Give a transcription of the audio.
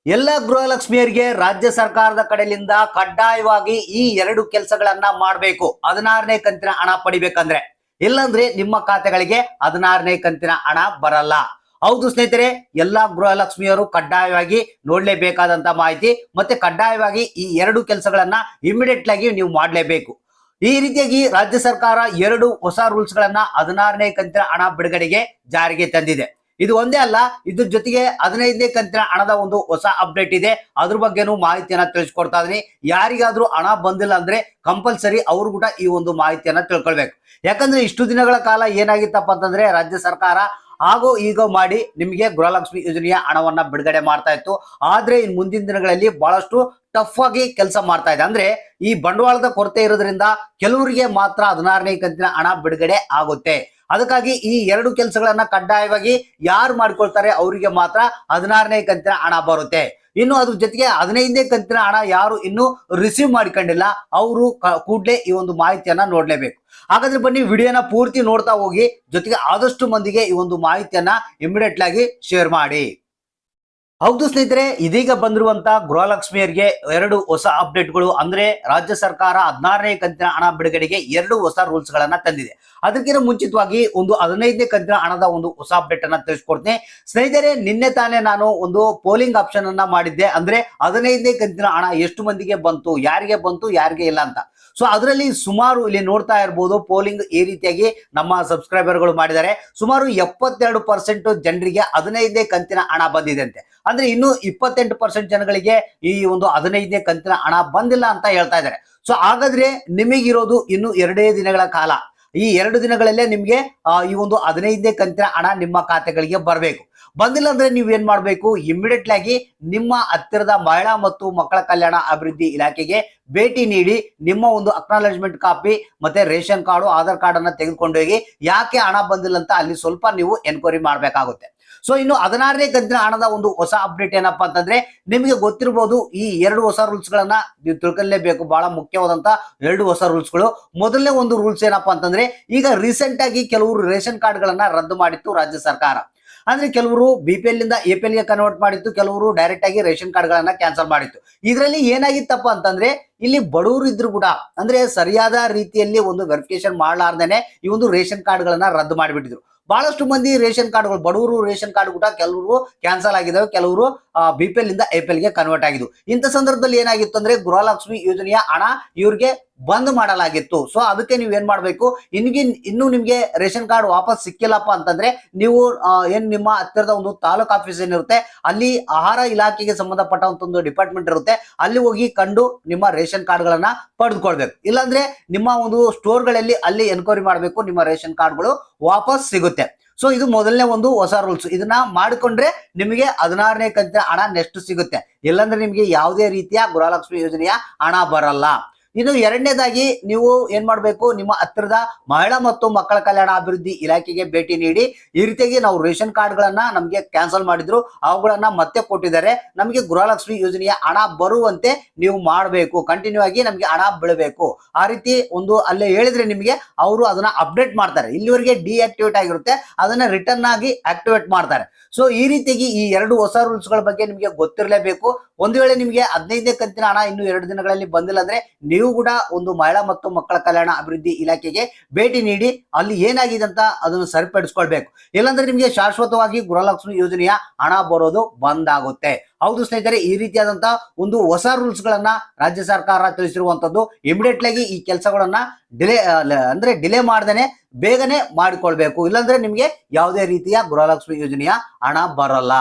ಎಲ್ಲ ಗೃಹಲಕ್ಷ್ಮಿಯರಿಗೆ ರಾಜ್ಯ ಸರ್ಕಾರದ ಕಡೆಯಿಂದ ಕಡ್ಡಾಯವಾಗಿ ಈ ಎರಡು ಕೆಲಸಗಳನ್ನ ಮಾಡಬೇಕು. 16ನೇ ಕಂತಿನ ಹಣ ಪಡಿಬೇಕಂದ್ರೆ, ಇಲ್ಲಾಂದ್ರೆ ನಿಮ್ಮ ಖಾತೆಗಳಿಗೆ 16ನೇ ಕಂತಿನ ಹಣ ಬರಲ್ಲ. ಹೌದು ಸ್ನೇಹಿತರೆ, ಎಲ್ಲಾ ಗೃಹಲಕ್ಷ್ಮಿಯರು ಕಡ್ಡಾಯವಾಗಿ ನೋಡ್ಲೇಬೇಕಾದಂತ ಮಾಹಿತಿ. ಮತ್ತೆ ಕಡ್ಡಾಯವಾಗಿ ಈ ಎರಡು ಕೆಲಸಗಳನ್ನ ಇಮಿಡಿಯೇಟ್ ಆಗಿ ನೀವು ಮಾಡಲೇಬೇಕು. ಈ ರೀತಿಯಾಗಿ ರಾಜ್ಯ ಸರ್ಕಾರ ಎರಡು ಹೊಸ ರೂಲ್ಸ್ ಗಳನ್ನ 16ನೇ ಕಂತಿನ ಹಣ ಬಿಡುಗಡೆಗೆ ಜಾರಿಗೆ ತಂದಿದೆ. ಇದು ಒಂದೇ ಅಲ್ಲ, ಇದ್ರ ಜೊತೆಗೆ 15ನೇ ಕಂತಿನ ಹಣದ ಒಂದು ಹೊಸ ಅಪ್ಡೇಟ್ ಇದೆ. ಅದ್ರ ಬಗ್ಗೆನೂ ಮಾಹಿತಿಯನ್ನ ತಿಳಿಸ್ಕೊಡ್ತಾ ಇದೀನಿ. ಯಾರಿಗಾದ್ರೂ ಹಣ ಬಂದಿಲ್ಲ ಅಂದ್ರೆ ಕಂಪಲ್ಸರಿ ಅವ್ರು ಕೂಡ ಈ ಒಂದು ಮಾಹಿತಿಯನ್ನ ತಿಳ್ಕೊಳ್ಬೇಕು. ಯಾಕಂದ್ರೆ ಇಷ್ಟು ದಿನಗಳ ಕಾಲ ಏನಾಗಿತ್ತಪ್ಪ ಅಂತಂದ್ರೆ ರಾಜ್ಯ ಸರ್ಕಾರ ಆಗೋ ಈಗೋ ಮಾಡಿ ನಿಮಗೆ ಗೃಹಲಕ್ಷ್ಮಿ ಯೋಜನೆಯ ಹಣವನ್ನ ಬಿಡುಗಡೆ ಮಾಡ್ತಾ ಇತ್ತು. ಆದ್ರೆ ಇನ್ ಮುಂದಿನ ದಿನಗಳಲ್ಲಿ ಬಹಳಷ್ಟು ಟಫ್ ಆಗಿ ಕೆಲಸ ಮಾಡ್ತಾ ಇದೆ. ಅಂದ್ರೆ ಈ ಬಂಡವಾಳದ ಕೊರತೆ ಇರೋದ್ರಿಂದ ಕೆಲವರಿಗೆ ಮಾತ್ರ 16ನೇ ಕಂತಿನ ಹಣ ಬಿಡುಗಡೆ ಆಗುತ್ತೆ. ಅದಕ್ಕಾಗಿ ಈ ಎರಡು ಕೆಲಸಗಳನ್ನ ಕಡ್ಡಾಯವಾಗಿ ಯಾರು ಮಾಡ್ಕೊಳ್ತಾರೆ ಅವರಿಗೆ ಮಾತ್ರ 16ನೇ ಕಂತಿನ ಹಣ ಬರುತ್ತೆ. ಇನ್ನು ಅದ್ರ ಜೊತೆಗೆ 15ನೇ ಕಂತಿನ ಹಣ ಯಾರು ಇನ್ನು ರಿಸೀವ್ ಮಾಡ್ಕೊಂಡಿಲ್ಲ ಅವರು ಕೂಡಲೇ ಈ ಒಂದು ಮಾಹಿತಿಯನ್ನ ನೋಡ್ಲೇಬೇಕು. ಹಾಗಾದ್ರೆ ಬನ್ನಿ ವಿಡಿಯೋನ ಪೂರ್ತಿ ನೋಡ್ತಾ ಹೋಗಿ, ಜೊತೆಗೆ ಆದಷ್ಟು ಮಂದಿಗೆ ಈ ಒಂದು ಮಾಹಿತಿಯನ್ನ ಇಮಿಡಿಯೇಟ್ ಆಗಿ ಶೇರ್ ಮಾಡಿ. ಹೌದು ಸ್ನೇಹಿತರೆ, ಇದೀಗ ಬಂದಿರುವಂತ ಗೃಹಲಕ್ಷ್ಮಿಯರಿಗೆ ಎರಡು ಹೊಸ ಅಪ್ಡೇಟ್ಗಳು. ಅಂದ್ರೆ ರಾಜ್ಯ ಸರ್ಕಾರ 16ನೇ ಕಂತಿನ ಹಣ ಬಿಡುಗಡೆಗೆ ಎರಡು ಹೊಸ ರೂಲ್ಸ್ ಗಳನ್ನ ತಂದಿದೆ. ಅದಕ್ಕಿಂತ ಮುಂಚಿತವಾಗಿ ಒಂದು 15ನೇ ಕಂತಿನ ಹಣದ ಒಂದು ಹೊಸ ಅಪ್ಡೇಟ್ ಅನ್ನ ತಿಳಿಸ್ಕೊಡ್ತೀನಿ ಸ್ನೇಹಿತರೆ. ನಿನ್ನೆ ತಾನೇ ನಾನು ಒಂದು ಪೋಲಿಂಗ್ ಆಪ್ಷನ್ ಅನ್ನ ಮಾಡಿದ್ದೆ. ಅಂದ್ರೆ 15ನೇ ಕಂತಿನ ಹಣ ಎಷ್ಟು ಮಂದಿಗೆ ಬಂತು, ಯಾರಿಗೆ ಬಂತು, ಯಾರಿಗೆ ಇಲ್ಲ ಅಂತ. ಸೊ ಅದರಲ್ಲಿ ಸುಮಾರು ಇಲ್ಲಿ ನೋಡ್ತಾ ಇರಬಹುದು ಪೋಲಿಂಗ್ ಈ ರೀತಿಯಾಗಿ ನಮ್ಮ ಸಬ್ಸ್ಕ್ರೈಬರ್ಗಳು ಮಾಡಿದ್ದಾರೆ. ಸುಮಾರು 72% ಜನರಿಗೆ 15ನೇ ಕಂತಿನ ಹಣ ಬಂದಿದೆ ಅಂತೆ. ಅಂದ್ರೆ ಇನ್ನು 28% ಜನಗಳಿಗೆ ಈ ಒಂದು 15ನೇ ಕಂತಿನ ಹಣ ಬಂದಿಲ್ಲ ಅಂತ ಹೇಳ್ತಾ ಇದ್ದಾರೆ. ಸೊ ಹಾಗಾದ್ರೆ ನಿಮಗಿರೋದು ಇನ್ನು 2 ದಿನಗಳ ಕಾಲ. ಈ 2 ದಿನಗಳಲ್ಲೇ ನಿಮ್ಗೆ ಈ ಒಂದು 15ನೇ ಕಂತಿನ ಹಣ ನಿಮ್ಮ ಖಾತೆಗಳಿಗೆ ಬರಬೇಕು. ಬಂದಿಲ್ಲ ಅಂದ್ರೆ ನೀವು ಏನ್ ಮಾಡ್ಬೇಕು, ಇಮಿಡಿಯೇಟ್ ಆಗಿ ನಿಮ್ಮ ಹತ್ತಿರದ ಮಹಿಳಾ ಮತ್ತು ಮಕ್ಕಳ ಕಲ್ಯಾಣ ಅಭಿವೃದ್ಧಿ ಇಲಾಖೆಗೆ ಭೇಟಿ ನೀಡಿ ನಿಮ್ಮ ಒಂದು ಅಕ್ನಾಲೆಜ್ಮೆಂಟ್ ಕಾಪಿ ಮತ್ತೆ ರೇಷನ್ ಕಾರ್ಡು, ಆಧಾರ್ ಕಾರ್ಡ್ ಅನ್ನ ತೆಗೆದುಕೊಂಡು ಹೋಗಿ ಯಾಕೆ ಹಣ ಬಂದಿಲ್ಲ ಅಂತ ಅಲ್ಲಿ ಸ್ವಲ್ಪ ನೀವು ಎನ್ಕ್ವೈರಿ ಮಾಡ್ಬೇಕಾಗುತ್ತೆ. ಸೊ ಇನ್ನು 16ನೇ ಕಂತಿನ ಹಣದ ಒಂದು ಹೊಸ ಅಪ್ಡೇಟ್ ಏನಪ್ಪಾ ಅಂತಂದ್ರೆ, ನಿಮಗೆ ಗೊತ್ತಿರಬಹುದು ಈ ಎರಡು ಹೊಸ ರೂಲ್ಸ್ ಗಳನ್ನ ನೀವು ತಿಳ್ಕೊಳ್ಳೇಬೇಕು. ಬಹಳ ಮುಖ್ಯವಾದಂತ ಎರಡು ಹೊಸ ರೂಲ್ಸ್ ಗಳು. ಮೊದಲನೇ ಒಂದು ರೂಲ್ಸ್ ಏನಪ್ಪಾ ಅಂತಂದ್ರೆ, ಈಗ ರೀಸೆಂಟ್ ಆಗಿ ಕೆಲವರು ರೇಷನ್ ಕಾರ್ಡ್ ಗಳನ್ನ ರದ್ದು ಮಾಡಿತ್ತು ರಾಜ್ಯ ಸರ್ಕಾರ. ಅಂದ್ರೆ ಕೆಲವರು BPL ಇಂದ APL ಗೆ ಕನ್ವರ್ಟ್ ಮಾಡಿತ್ತು, ಕೆಲವರು ಡೈರೆಕ್ಟ್ ಆಗಿ ರೇಷನ್ ಕಾರ್ಡ್ ಗಳನ್ನ ಕ್ಯಾನ್ಸಲ್ ಮಾಡಿತ್ತು. ಇದರಲ್ಲಿ ಏನಾಗಿತ್ತಪ್ಪ ಅಂತಂದ್ರೆ, ಇಲ್ಲಿ ಬಡವರು ಇದ್ರು ಕೂಡ ಅಂದ್ರೆ ಸರಿಯಾದ ರೀತಿಯಲ್ಲಿ ಒಂದು ವೆರಿಫಿಕೇಶನ್ ಮಾಡಲಾರ್ದೇನೆ ಈ ಒಂದು ರೇಷನ್ ಕಾರ್ಡ್ ಗಳನ್ನ ರದ್ದು ಮಾಡಿಬಿಟ್ಟಿದ್ರು. ಬಹಳಷ್ಟು ಮಂದಿ ರೇಷನ್ ಕಾರ್ಡ್ಗಳು, ಬಡವರು ರೇಷನ್ ಕಾರ್ಡ್ ಕೂಡ ಕೆಲವರು ಕ್ಯಾನ್ಸಲ್ ಆಗಿದ್ದಾವೆ, ಕೆಲವರು BPL ಇಂದ APL ಗೆ ಕನ್ವರ್ಟ್ ಆಗಿದ್ದು. ಇಂಥ ಸಂದರ್ಭದಲ್ಲಿ ಏನಾಗಿತ್ತು ಅಂದ್ರೆ ಗೃಹಲಕ್ಷ್ಮಿ ಯೋಜನೆಯ ಹಣ ಇವ್ರಿಗೆ ಬಂದ್ ಮಾಡಲಾಗಿತ್ತು. ಸೊ ಅದಕ್ಕೆ ನೀವು ಏನ್ ಮಾಡ್ಬೇಕು, ಇನ್ನು ನಿಮ್ಗೆ ರೇಷನ್ ಕಾರ್ಡ್ ವಾಪಸ್ ಸಿಕ್ಕಿಲ್ಲಪ್ಪ ಅಂತಂದ್ರೆ ನೀವು ಏನ್ ನಿಮ್ಮ ಹತ್ತಿರದ ಒಂದು ತಾಲೂಕ್ ಆಫೀಸ್ ಏನಿರುತ್ತೆ ಅಲ್ಲಿ ಆಹಾರ ಇಲಾಖೆಗೆ ಸಂಬಂಧಪಟ್ಟಂತ ಒಂದು ಡಿಪಾರ್ಟ್ಮೆಂಟ್ ಇರುತ್ತೆ, ಅಲ್ಲಿ ಹೋಗಿ ಕಂಡು ನಿಮ್ಮ ರೇಷನ್ ಕಾರ್ಡ್ ಗಳನ್ನ ಪಡೆದುಕೊಳ್ಬೇಕು. ಇಲ್ಲಾಂದ್ರೆ ನಿಮ್ಮ ಒಂದು ಸ್ಟೋರ್ ಗಳಲ್ಲಿ ಅಲ್ಲಿ ಎನ್ಕ್ವೈರಿ ಮಾಡಬೇಕು, ನಿಮ್ಮ ರೇಷನ್ ಕಾರ್ಡ್ಗಳು ವಾಪಸ್ ಸಿಗುತ್ತೆ. ಸೊ ಇದು ಮೊದಲನೇ ಒಂದು ಹೊಸ ರೂಲ್ಸ್. ಇದನ್ನ ಮಾಡಿಕೊಂಡ್ರೆ ನಿಮಗೆ 16ನೇ ಕಂತಿನ ಹಣ ನೆಕ್ಸ್ಟ್ ಸಿಗುತ್ತೆ. ಇಲ್ಲಾಂದ್ರೆ ನಿಮಗೆ ಯಾವುದೇ ರೀತಿಯ ಗೃಹಲಕ್ಷ್ಮಿ ಯೋಜನೆಯ ಹಣ ಬರಲ್ಲ. ಇನ್ನು ಎರಡನೇದಾಗಿ ನೀವು ಏನ್ ಮಾಡ್ಬೇಕು, ನಿಮ್ಮ ಹತ್ತಿರದ ಮಹಿಳಾ ಮತ್ತು ಮಕ್ಕಳ ಕಲ್ಯಾಣ ಅಭಿವೃದ್ಧಿ ಇಲಾಖೆಗೆ ಭೇಟಿ ನೀಡಿ ಈ ರೀತಿಯಾಗಿ ನಾವು ರೇಷನ್ ಕಾರ್ಡ್ ಗಳನ್ನ ನಮ್ಗೆ ಕ್ಯಾನ್ಸಲ್ ಮಾಡಿದ್ರು, ಅವುಗಳನ್ನ ಮತ್ತೆ ಕೊಟ್ಟಿದ್ದಾರೆ, ನಮಗೆ ಗೃಹಲಕ್ಷ್ಮಿ ಯೋಜನೆಯ ಹಣ ಬರುವಂತೆ ನೀವು ಮಾಡಬೇಕು, ಕಂಟಿನ್ಯೂ ಆಗಿ ನಮ್ಗೆ ಹಣ ಬೀಳಬೇಕು. ಆ ರೀತಿ ಒಂದು ಅಲ್ಲೇ ಹೇಳಿದ್ರೆ ನಿಮಗೆ ಅವರು ಅದನ್ನ ಅಪ್ಡೇಟ್ ಮಾಡ್ತಾರೆ. ಇಲ್ಲಿವರೆಗೆ ಡಿಆಕ್ಟಿವೇಟ್ ಆಗಿರುತ್ತೆ, ಅದನ್ನ ರಿಟರ್ನ್ ಆಗಿ ಆಕ್ಟಿವೇಟ್ ಮಾಡ್ತಾರೆ. ಸೊ ಈ ರೀತಿಯಾಗಿ ಈ ಎರಡು ಹೊಸ ರೂಲ್ಸ್ ಗಳ ಬಗ್ಗೆ ನಿಮಗೆ ಗೊತ್ತಿರಲೇಬೇಕು. ಒಂದು ವೇಳೆ ನಿಮಗೆ 15ನೇ ಕಂತಿನ ಹಣ ಇನ್ನು 2 ದಿನಗಳಲ್ಲಿ ಬಂದಿಲ್ಲ ಅಂದ್ರೆ ನೀವು ಕೂಡ ಒಂದು ಮಹಿಳಾ ಮತ್ತು ಮಕ್ಕಳ ಕಲ್ಯಾಣ ಅಭಿವೃದ್ಧಿ ಇಲಾಖೆಗೆ ಭೇಟಿ ನೀಡಿ ಅಲ್ಲಿ ಏನಾಗಿದೆ ಅಂತ ಅದನ್ನು ಸರಿಪಡಿಸ್ಕೊಳ್ಬೇಕು. ಇಲ್ಲಾಂದ್ರೆ ನಿಮಗೆ ಶಾಶ್ವತವಾಗಿ ಗೃಹಲಕ್ಷ್ಮಿ ಯೋಜನೆಯ ಹಣ ಬರೋದು ಬಂದ್ ಆಗುತ್ತೆ. ಹೌದು ಸ್ನೇಹಿತರೆ, ಈ ರೀತಿಯಾದಂತಹ ಒಂದು ಹೊಸ ರೂಲ್ಸ್ ಗಳನ್ನ ರಾಜ್ಯ ಸರ್ಕಾರ ತಿಳಿಸಿರುವಂತದ್ದು. ಇಮಿಡಿಯೇಟ್ ಆಗಿ ಈ ಕೆಲಸಗಳನ್ನ ಡಿಲೇ ಮಾಡ್ದೇನೆ ಬೇಗನೆ ಮಾಡಿಕೊಳ್ಬೇಕು. ಇಲ್ಲಾಂದ್ರೆ ನಿಮ್ಗೆ ಯಾವುದೇ ರೀತಿಯ ಗೃಹಲಕ್ಷ್ಮಿ ಯೋಜನೆಯ ಹಣ ಬರಲ್ಲ.